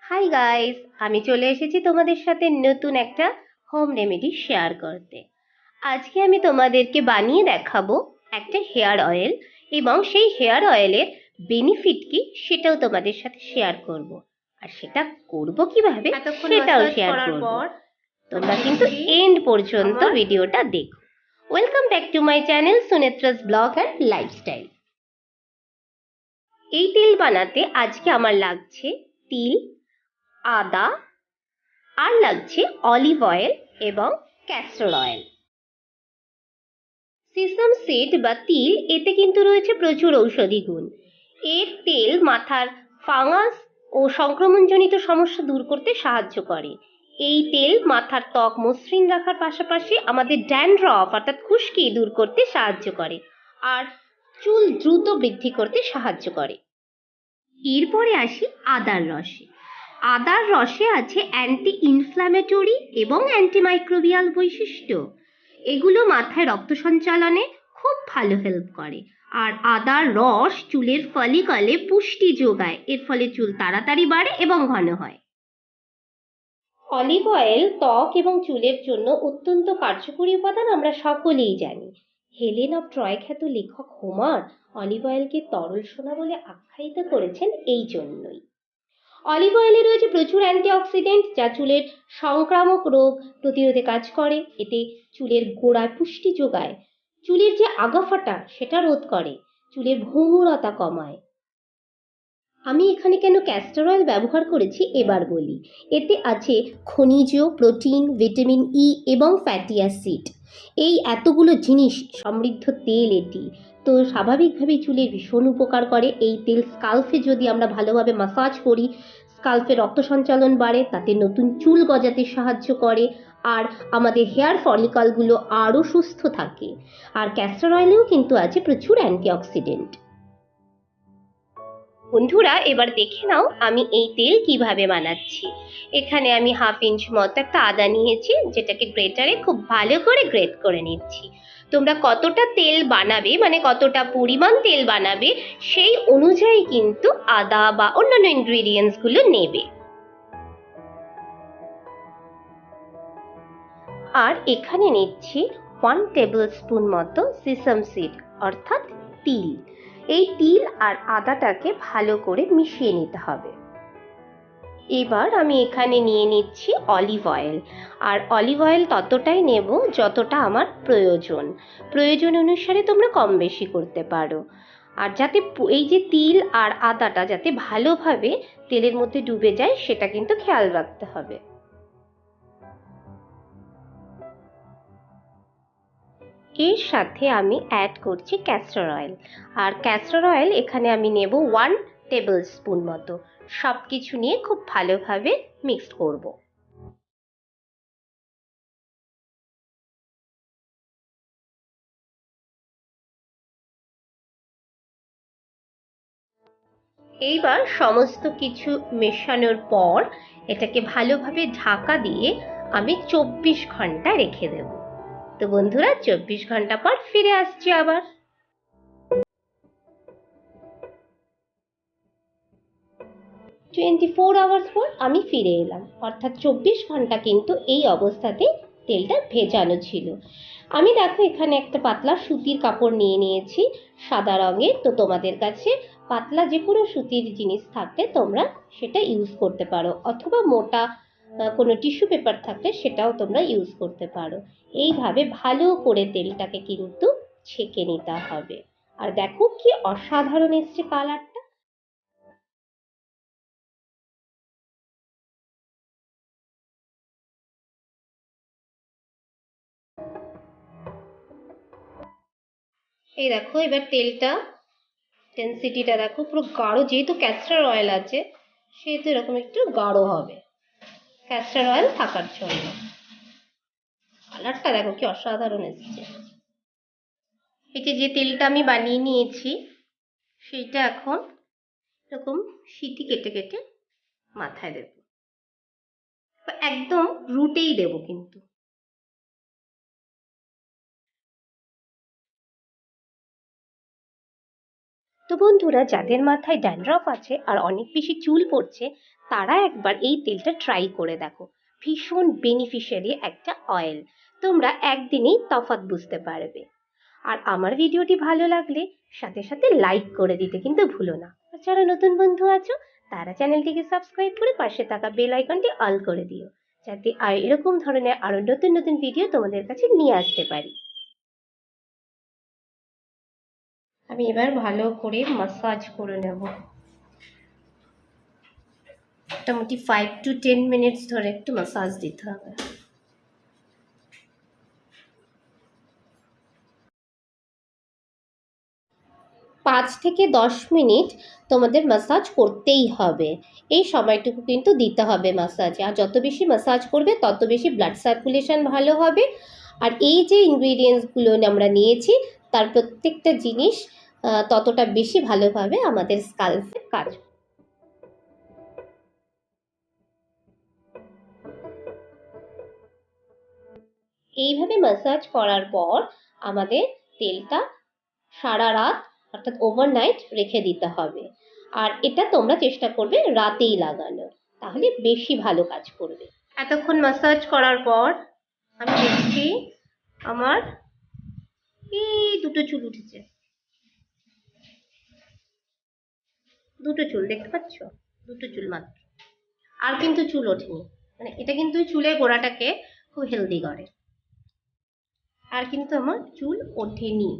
Hi guys, আমি চলে এসেছি তোমাদের সাথে নতুন একটা হোম রেমেডি শেয়ার করতে। আজকে আমি তোমাদেরকে বানিয়ে দেখাবো একটা হেয়ার অয়েল, এবং সেই হেয়ার অয়েলের বেনিফিট কি সেটাও তোমাদের সাথে শেয়ার করব। আর সেটা করব কিভাবে সেটাও শেয়ার করব। তোমরা কিন্তু এন্ড পর্যন্ত ভিডিওটা দেখো। Welcome back to my channel Sunetra's blog and lifestyle. এই তেল বানাতে আজকে আমার লাগছে তিল, আদা, আর লাগছে অলিভ অয়েল এবং ক্যাস্টর অয়েল। সিসাম সিড বা তিল, এতে কিন্তু রয়েছে প্রচুর ঔষধি গুণ। এর তেল মাথার ফাঙ্গাস ও সংক্রমণজনিত সমস্যা দূর করতে সাহায্য করে। এই তেল মাথার ত্বক মসৃণ রাখার পাশাপাশি আমাদের ড্যান্ড্রফ অর্থাৎ খুশকি দূর করতে সাহায্য করে, আর চুল দ্রুত বৃদ্ধি করতে সাহায্য করে। এরপরে আসি আদার রসে। আদার রসে আছে অ্যান্টি ইনফ্ল্যামেটরি এবং অ্যান্টিমাইক্রোবিয়াল বৈশিষ্ট্য। এগুলো মাথায় রক্ত সঞ্চালনে খুব ভালো হেল্প করে। আর আদার রস চুলের ফলিকলে পুষ্টি যোগায়, এর ফলে চুল তাড়াতাড়ি বাড়ে এবং ঘন হয়। অলিভ অয়েল ত্বক এবং চুলের জন্য অত্যন্ত কার্যকরী উপাদান আমরা সকলেই জানি। হেলেন অফ ট্রয় খ্যাত লেখক হোমার অলিভ অয়েলকে তরল সোনা বলে আখ্যায়িত করেছেন এই জন্যই। অলিভ অয়েলে রয়েছে প্রচুর অ্যান্টিঅক্সিডেন্ট, যা চুলের সংক্রামক রোগ প্রতিরোধে কাজ করে। এতে চুলের গোড়ায় পুষ্টি যোগায়, চুলের যে আগাফাটা সেটা রোধ করে, চুলের ভঙ্গুরতা কমায়। আমি এখানে কেন ক্যাস্টর অয়েল ব্যবহার করেছি এবার বলি। এতে আছে খনিজ, প্রোটিন, ভিটামিন ই এবং ফ্যাটি অ্যাসিড। এই এতগুলো জিনিস সমৃদ্ধ তেল এটি, তো স্বাভাবিকভাবেই চুলের ভীষণ উপকার করে। এই তেল স্কাল্পে যদি আমরা ভালোভাবে মাসাজ করি, স্কাল্পে রক্ত সঞ্চালন বাড়ে, তাতে নতুন চুল গজাতে সাহায্য করে, আর আমাদের হেয়ার ফলিকলগুলো আরও সুস্থ থাকে। আর ক্যাস্টর অয়েলেও কিন্তু আছে প্রচুর অ্যান্টিঅক্সিডেন্ট। বন্ধুরা, এবার দেখে নাও আমি এই তেল কিভাবে বানাচ্ছি। এখানে আমি 1/2 ইঞ্চ মতো একটা আদা নিয়েছি, যেটাকে গ্রেটারে খুব ভালো করে গ্রেট করে নিচ্ছি। তোমরা কতটা তেল বানাবে, মানে কতটা পরিমাণ তেল বানাবে, সেই অনুযায়ী কিন্তু আদা বা অন্যান্য ইনগ্রিডিয়েন্টস গুলো নেবে। আর এখানে নিচ্ছি 1 টেবিল স্পুন মতো সিসাম সিড অর্থাৎ তিল। এই তিল আর আদাটাকে ভালো করে মিশিয়ে নিতে হবে। এবার আমি এখানে নিয়ে নিচ্ছি অলিভ অয়েল। আর অলিভ অয়েল ততটাই নেব যতটা আমার প্রয়োজন। প্রয়োজন অনুসারে তোমরা কম বেশি করতে পারো। আর যাতে এই যে তিল আর আদাটা যাতে ভালোভাবে তেলের মধ্যে ডুবে যায়, সেটা কিন্তু খেয়াল রাখতে হবে। এর সাথে আমি অ্যাড করছি ক্যাস্টর অয়েল। আর ক্যাস্টর অয়েল এখানে আমি নেব 1 টেবিল স্পুন মতো। সব কিছু নিয়ে খুব ভালোভাবে মিক্সড করব। এইবার সমস্ত কিছু মেশানোর পর এটাকে ভালোভাবে ঢাকা দিয়ে আমি 24 ঘন্টা রেখে দেব। তো বন্ধুরা, 24 ঘন্টা পর ফিরে আসছি আবার। 24 আওয়ার্স পর আমি ফিরে এলাম, অর্থাৎ 24 ঘন্টা কিন্তু এই অবস্থাতে তেলটা ভেজানো ছিল। আমি দেখো এখানে একটা পাতলা সুতির কাপড় নিয়ে নিয়েছি সাদা রঙের। তো তোমাদের কাছে পাতলা যে কোনো সুতির জিনিস থাকলে তোমরা সেটা ইউজ করতে পারো, অথবা মোটা কোনো টিস্যু পেপার থাকলে সেটাও তোমরা ইউজ করতে পারো। এইভাবে ভালো করে তেলটাকে কিন্তু ছেঁকে নিতে হবে। আর দেখো কি অসাধারণ এসছে কালারটা। এই দেখো এবার তেলটা ডেন্সিটিটা দেখো, পুরো গাঢ়। যেহেতু ক্যাস্টর অয়েল আছে সেহেতু এরকম একটু গাঢ় হবে ক্যাস্টর অয়েল থাকার জন্য। কালারটা দেখো কি অসাধারণ এসছে। এই যে তেলটা আমি বানিয়ে নিয়েছি, সেইটা এখন এরকম সিটি কেটে কেটে মাথায় দেব। একদম রুটেই দেব কিন্তু। তো বন্ধুরা, যাদের মাথায় ড্যান্ড্রফ আছে আর অনেক বেশি চুল পড়ছে, তারা একবার এই তেলটা ট্রাই করে দেখো। ভীষণ বেনিফিশিয়ারি একটা অয়েল, তোমরা একদিনেই তফাৎ বুঝতে পারবে। আর আমার ভিডিওটি ভালো লাগলে সাথে সাথে লাইক করে দিতে কিন্তু ভুলো না। আর যারা নতুন বন্ধু আছো তারা চ্যানেলটিকে সাবস্ক্রাইব করে পাশে থাকা বেল আইকনটি অল করে দিও, যাতে আর এরকম ধরনের আরো নতুন নতুন ভিডিও তোমাদের কাছে নিয়ে আসতে পারি। আমি এবার ভালো করে মাসাজ করে নেব, মোটামুটি 5 to 10 মিনিটস ধরে একটু মাসাজ দিতে হবে। 5 থেকে 10 মিনিট তোমাদের মাসাজ করতেই হবে। এই সময়টুকু কিন্তু দিতে হবে মাসাজে, আর যত বেশি মাসাজ করবে তত বেশি ব্লাড সার্কুলেশন ভালো হবে। আর এই যে ইনগ্রিডিয়েন্টসগুলো আমরা নিয়েছি তার প্রত্যেকটা জিনিস ততটা বেশি ভালোভাবে আমাদের স্কাল্পে কাজ। এইভাবে মাসাজ করার পর আমাদের তেলটা সারা রাত অর্থাৎ ওভারনাইট রেখে দিতে হবে। আর এটা তোমরা চেষ্টা করবে রাতেই লাগানোর, তাহলে বেশি ভালো কাজ করবে। এতক্ষণ মাসাজ করার পর আমি দেখছি আমার এই দুটো চুল উঠেছে, দুটো চুল দেখতে পাচ্ছ, দুটো চুল মাত্র, আর কিন্তু চুল ওঠেনি। মানে এটা কিন্তু চুলের গোড়াটাকে খুব হেলদি করে, আর কিন্তু আমার চুল ওঠেনি।